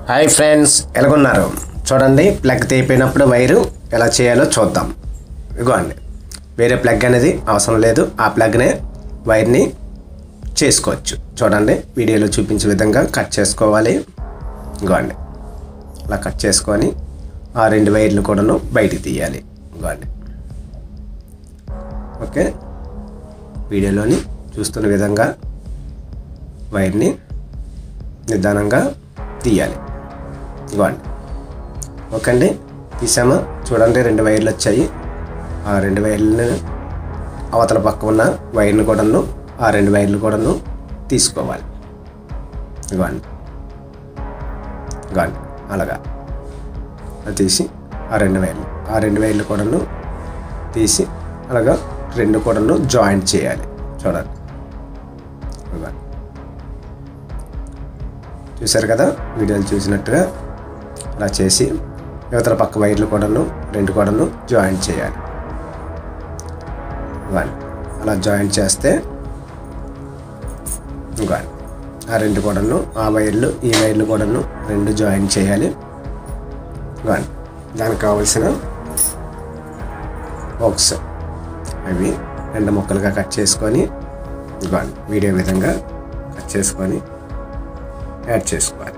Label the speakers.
Speaker 1: Hi friends, ఎలాగున్నారు? చూడండి, plug తీపినప్పుడు wire ఎలా చేయాలో చూద్దాం. ఇగోండి, వేరే ప్లగ్ అనేది అవసరం లేదు. ఆ ప్లగ్నే వైర్ని చేసుకోవచ్చు. చూడండి, వీడియోలో చూపించే విధంగా కట్ చేసుకోవాలి. ఇగోండి, అలా కట్ చేసుకొని ఆ రెండు వైర్లు కూడాను బయటికి తీయాలి. ఇగోండి, ఓకే. వీడియోలోని చూస్తున్న విధంగా వైర్ని నిదానంగా తీయాలి. ఇవ్వండి, ఓకే అండి, తీసాము. చూడండి, రెండు వైర్లు వచ్చాయి. ఆ రెండు వైర్లను అవతల పక్క ఉన్న వైర్ను కూడాను ఆ రెండు వైర్లు కూడాను తీసుకోవాలి. ఇవ్వండి, ఇవ్వండి, అలాగా అది తీసి ఆ రెండు వైర్లు కూడాను తీసి అలాగా రెండు కూడాను జాయింట్ చేయాలి. చూడండి, ఇవ్వండి, చూసారు కదా, వీడియోలు చూసినట్టుగా అలా చేసి యువతల పక్క వైర్లు కూడాను రెండు కూడాను జాయింట్ చేయాలి. ఇవ్వండి, అలా జాయింట్ చేస్తే ఇవ్వండి, ఆ రెండు కూడాను ఆ వైర్లు ఈ వైర్లు కూడాను రెండు జాయింట్ చేయాలి. ఇవ్వండి, దానికి కావలసిన బాక్స్ అవి రెండు ముక్కలుగా కట్ చేసుకొని ఇవ్వండి, వీడియో విధంగా కట్ చేసుకొని యాడ్ చేసుకోవాలి.